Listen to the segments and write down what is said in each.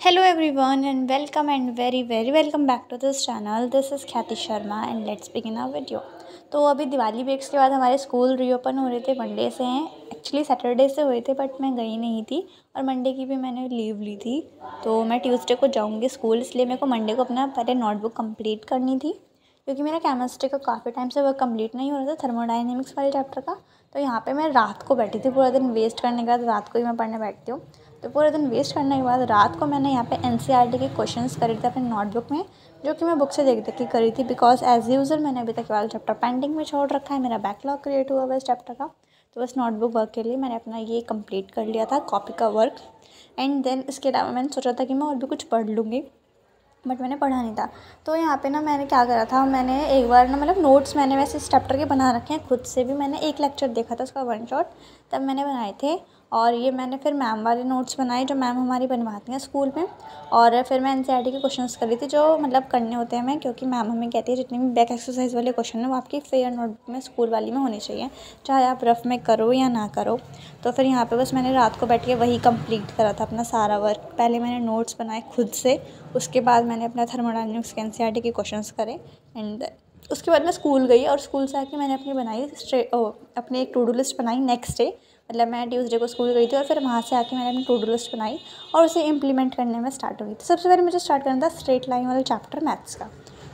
Hello everyone and welcome and very welcome back to this channel. This is Khyati Sharma and let's begin our video. तो अभी Diwali breaks के बाद हमारे school reopen हो रहे थे, मंडे से हैं। एक्चुअली सैटरडे से हुए थे बट मैं गई नहीं थी और मंडे की भी मैंने लीव ली थी। तो मैं ट्यूसडे को जाऊँगी स्कूल, इसलिए मेरे को मंडे को अपना पहले नोटबुक कंप्लीट करनी थी क्योंकि मेरा केमिस्ट्री का काफ़ी टाइम से वर्क कंप्लीट नहीं हो रहा था, थर्मोडायनेमिक्स वाले चैप्टर का। तो यहाँ पे मैं रात को बैठी थी, पूरा दिन वेस्ट करने के बाद रात को ही मैं पढ़ने बैठती हूँ। तो पूरा दिन वेस्ट करने के बाद रात को मैंने यहाँ पे एनसीईआरटी के क्वेश्चंस करे थे अपने नोटबुक में, जो कि मैं बुक से देख के करी थी बिकॉज एज यूजुअल मैंने अभी तक वाला चैप्टर पेंडिंग में छोड़ रखा है। मेरा बैकलॉग क्रिएट हुआ हुआ इस चैप्टर का। तो बस नोटबुक वर्क के लिए मैंने अपना ये कंप्लीट कर लिया था, कॉपी का वर्क। एंड देन इसके अलावा मैंने सोचा था कि मैं और भी कुछ पढ़ लूँगी बट मैंने पढ़ा नहीं था। तो यहाँ पे ना मैंने क्या करा था, मैंने एक बार ना मतलब नोट्स मैंने वैसे इस चैप्टर के बना रखे हैं खुद से भी। मैंने एक लेक्चर देखा था उसका वन शॉट, तब मैंने बनाए थे। और ये मैंने फिर मैम वाले नोट्स बनाए जो मैम हमारी बनवाती हैं स्कूल में। और फिर मैं एनसीईआरटी के क्वेश्चंस कर रही थी जो मतलब करने होते हैं हमें, क्योंकि मैम हमें कहती है जितने भी बैक एक्सरसाइज वाले क्वेश्चन हैं वो आपकी फेयर नोटबुक में स्कूल वाली में होने चाहिए, चाहे आप रफ में करो या ना करो। तो फिर यहाँ पे बस मैंने रात को बैठ के वही कंप्लीट करा था अपना सारा वर्क। पहले मैंने नोट्स बनाए खुद से, उसके बाद मैंने अपना थर्मोडायनेमिक्स के एनसीईआरटी के क्वेश्चंस करे। एंड उसके बाद मैं स्कूल गई और स्कूल से आके मैंने अपनी एक टू डू लिस्ट बनाई नेक्स्ट डे। मतलब मैं ट्यूसडे को स्कूल गई थी और फिर वहाँ से आके मैंने अपनी टू डू लिस्ट बनाई और उसे इम्प्लीमेंट करने में स्टार्ट हुई थी। सबसे पहले मुझे स्टार्ट करना था स्ट्रेट लाइन वाला चैप्टर मैथ्स का।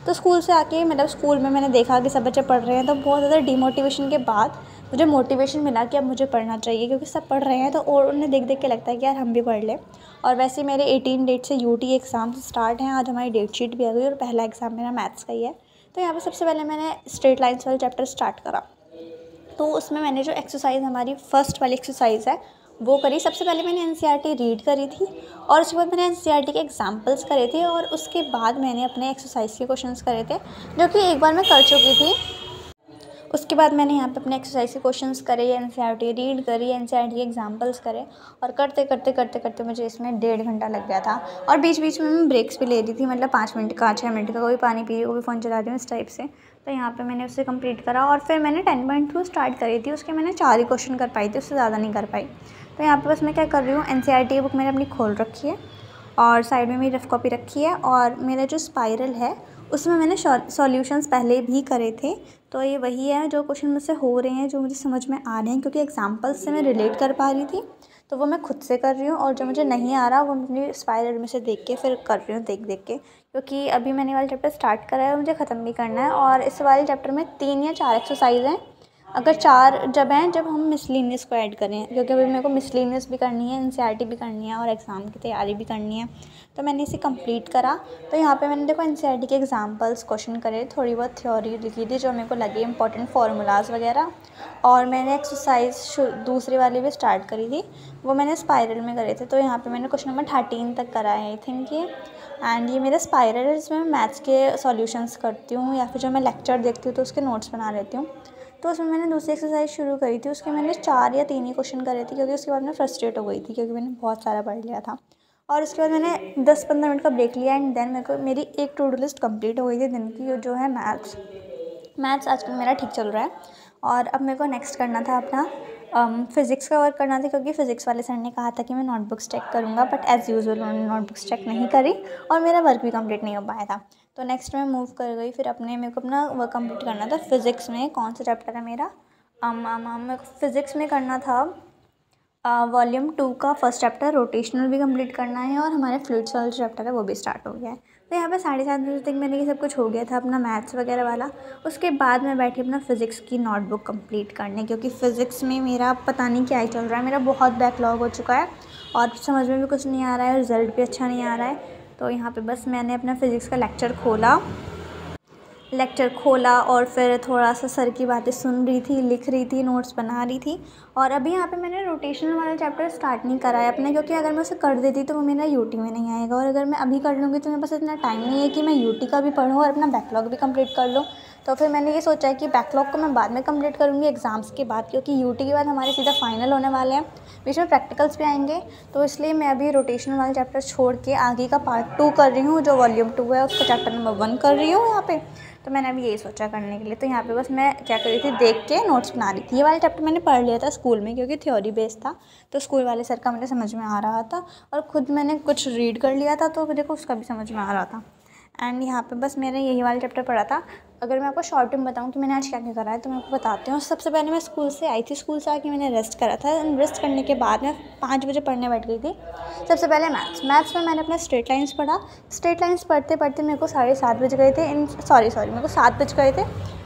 तो स्कूल से आके मतलब स्कूल में मैंने देखा कि सब बच्चे पढ़ रहे हैं, तो बहुत ज़्यादा डिमोटिवेशन के बाद मुझे मोटिवेशन मिला कि अब मुझे पढ़ना चाहिए क्योंकि सब पढ़ रहे हैं। तो और उन्हें देख देख के लगता है कि यार हम भी पढ़ लें। और वैसे मेरे 18 डेट से यूटी एग्ज़ाम स्टार्ट हैं। आज हमारी डेट शीट भी आ गई और पहला एग्ज़ाम मेरा मैथ्स का ही है। तो यहाँ पे सबसे पहले मैंने स्ट्रेट लाइन्स वाला चैप्टर स्टार्ट करा। तो उसमें मैंने जो एक्सरसाइज हमारी फर्स्ट वाली एक्सरसाइज है वो करी। सबसे पहले मैंने एनसीईआरटी रीड करी थी और उसके बाद मैंने एनसीईआरटी के एग्जांपल्स करे थे और उसके बाद मैंने अपने एक्सरसाइज के क्वेश्चंस करे थे जो कि एक बार मैं कर चुकी थी। उसके बाद मैंने यहाँ पे अपने एक्सरसाइज के क्वेश्चंस करे, एनसीईआरटी रीड करी, एनसीईआरटी के एग्जांपल्स करे और करते मुझे इसमें 1.5 घंटा लग गया था। और बीच बीच में मैं ब्रेक्स भी ले रही थी, मतलब 5 मिनट का, 6 मिनट का, कोई पानी पी रही कोई फ़ोन चला रही हूँ, इस टाइप से। तो यहाँ पे मैंने उससे कंप्लीट करा और फिर मैंने 10.2 स्टार्ट करी थी। उसके मैंने 4 ही क्वेश्चन कर पाई थी, उससे ज़्यादा नहीं कर पाई। तो यहाँ पे बस मैं क्या कर रही हूँ, एनसीईआरटी की बुक मैंने अपनी खोल रखी है और साइड में मेरी रफ कॉपी रखी है और मेरा जो स्पाइरल है उसमें मैंने सॉल्यूशंस पहले भी करे थे। तो ये वही है जो क्वेश्चन मुझसे हो रहे हैं, जो मुझे समझ में आ रहे हैं, क्योंकि एग्जांपल्स से मैं रिलेट कर पा रही थी तो वो मैं खुद से कर रही हूँ। और जो मुझे नहीं आ रहा वो अपनी स्पाइरल में से देख के फिर कर रही हूँ, देख देख के, क्योंकि अभी मैंने वाला चैप्टर स्टार्ट करा है और मुझे ख़त्म भी करना है। और इस वाले चैप्टर में 3 या 4 एक्सरसाइज हैं, अगर 4 जब हम मिसलिनियस को ऐड करें, क्योंकि अभी मेरे को मिसलिनियस भी करनी है, एनसीईआरटी भी करनी है और एग्ज़ाम की तैयारी भी करनी है। तो मैंने इसे कंप्लीट करा। तो यहाँ पे मैंने देखो एनसीईआरटी के एग्जांपल्स क्वेश्चन करे, थोड़ी बहुत थ्योरी लिखी थी जो मेरे को लगे इंपॉर्टेंट फार्मूलाज वगैरह। और मैंने एक्सरसाइज दूसरी वाली भी स्टार्ट करी थी, वो मैंने स्पाइरल में करे थे। तो यहाँ पे मैंने क्वेश्चन नंबर 13 तक करा है आई थिंक ये। एंड ये मेरा स्पाइरल है जिसमें मैं मैथ्स के सॉल्यूशंस करती हूँ या फिर जो मैं लेक्चर देखती हूँ तो उसके नोट्स बना लेती हूँ। तो उसमें मैंने दूसरी एक्सरसाइज शुरू करी थी, उसके मैंने 4 या 3 ही क्वेश्चन करे थे क्योंकि उसके बाद मैं फ्रस्ट्रेट हो गई थी क्योंकि मैंने बहुत सारा पढ़ लिया था। और उसके बाद मैंने 10-15 मिनट का ब्रेक लिया एंड देन मेरी एक टू डू लिस्ट कंप्लीट हो गई थी दिन की, जो है मैथ्स आजकल मेरा ठीक चल रहा है। और अब मेरे को नेक्स्ट करना था अपना फ़िज़िक्स का वर्क करना था, क्योंकि फ़िज़िक्स वाले सर ने कहा था कि मैं नोटबुक्स चेक करूँगा बट एज़ यूजुअल उन्होंने नोटबुक्स चेक नहीं करी और मेरा वर्क भी कंप्लीट नहीं हो पाया था। तो नेक्स्ट मैं मूव कर गई, फिर मेरे को अपना वर्क कंप्लीट करना था। फ़िज़िक्स में कौन सा चैप्टर है मेरा, मेरे को फ़िज़िक्स में करना था वॉल्यूम 2 का फर्स्ट चैप्टर, रोटेशनल भी कंप्लीट करना है और हमारे फ्लूइड्स वाला चैप्टर है वो भी स्टार्ट हो गया है। तो यहाँ पे 7:30 बजे तक मैंने ये सब कुछ हो गया था अपना मैथ्स वगैरह वाला। उसके बाद मैं बैठी अपना फ़िज़िक्स की नोटबुक कंप्लीट करने, क्योंकि फ़िज़िक्स में मेरा पता नहीं क्या ही चल रहा है, मेरा बहुत बैकलॉग हो चुका है और समझ में भी कुछ नहीं आ रहा है और रिज़ल्ट भी अच्छा नहीं आ रहा है। तो यहाँ पर बस मैंने अपना फ़िज़िक्स का लेक्चर खोला और फिर थोड़ा सा सर की बातें सुन रही थी, लिख रही थी, नोट्स बना रही थी। और अभी यहाँ पे मैंने रोटेशनल वाला चैप्टर स्टार्ट नहीं करा है अपने, क्योंकि अगर मैं उसे कर देती तो वो मेरा यूटी में नहीं आएगा और अगर मैं अभी कर लूँगी तो मेरे पास इतना टाइम नहीं है कि मैं यूटी का भी पढूँ और अपना बैकलॉग भी कंप्लीट कर लूँ। तो फिर मैंने ये सोचा है कि बैकलॉग को मैं बाद में कंप्लीट करूँगी एग्ज़ाम्स के बाद, क्योंकि यूटी के बाद हमारे सीधा फाइनल होने वाले हैं, बीच में प्रैक्टिकल्स भी आएंगे। तो इसलिए मैं अभी रोटेशन वाले चैप्टर छोड़ के आगे का पार्ट 2 कर रही हूँ, जो वॉल्यूम 2 है उसका चैप्टर नंबर 1 कर रही हूँ यहाँ पे। तो मैंने अभी यही सोचा करने के लिए। तो यहाँ पे बस मैं क्या कर रही थी, देख के नोट्स बना रही थी। ये वाला चैप्टर मैंने पढ़ लिया था स्कूल में, क्योंकि थ्योरी बेस्ड था, तो स्कूल वाले सर का मुझे समझ में आ रहा था, और ख़ुद मैंने कुछ रीड कर लिया था, तो देखो उसका भी समझ में आ रहा था। एंड यहाँ पे बस मैंने यही वाला चैप्टर पढ़ा था। अगर मैं आपको शॉर्ट में बताऊँ कि मैंने आज क्या क्या करा है, तो मैं आपको बताती हूँ। सबसे पहले मैं स्कूल से आई थी, स्कूल से आके मैंने रेस्ट करा था, एंड रेस्ट करने के बाद मैं 5 बजे पढ़ने बैठ गई थी। सबसे पहले मैथ्स में मैंने अपना स्ट्रेट लाइन्स पढ़ा। स्ट्रेट लाइन्स पढ़ते पढ़ते मेरे को 7:30 बज गए थे, मेरे को 7 बज गए थे।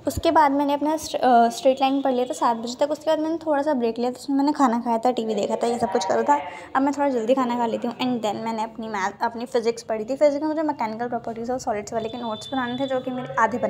उसके बाद मैंने अपना स्ट्रेट लाइन पढ़ लिया था 7 बजे तक। उसके बाद मैंने थोड़ा सा ब्रेक लिया था, उसमें मैंने खाना खाया था, टीवी देखा था, ये सब कुछ करा था। अब मैं थोड़ा जल्दी खाना खा लेती हूँ। एंड देन मैंने अपनी फिजिक्स पढ़ी थी। फिजिक्स में मुझे मैकेनिकल प्रॉपर्टीज़ और सॉलिड्स वाले के नोट्स बनाने थे, जो कि मेरे आधे बने।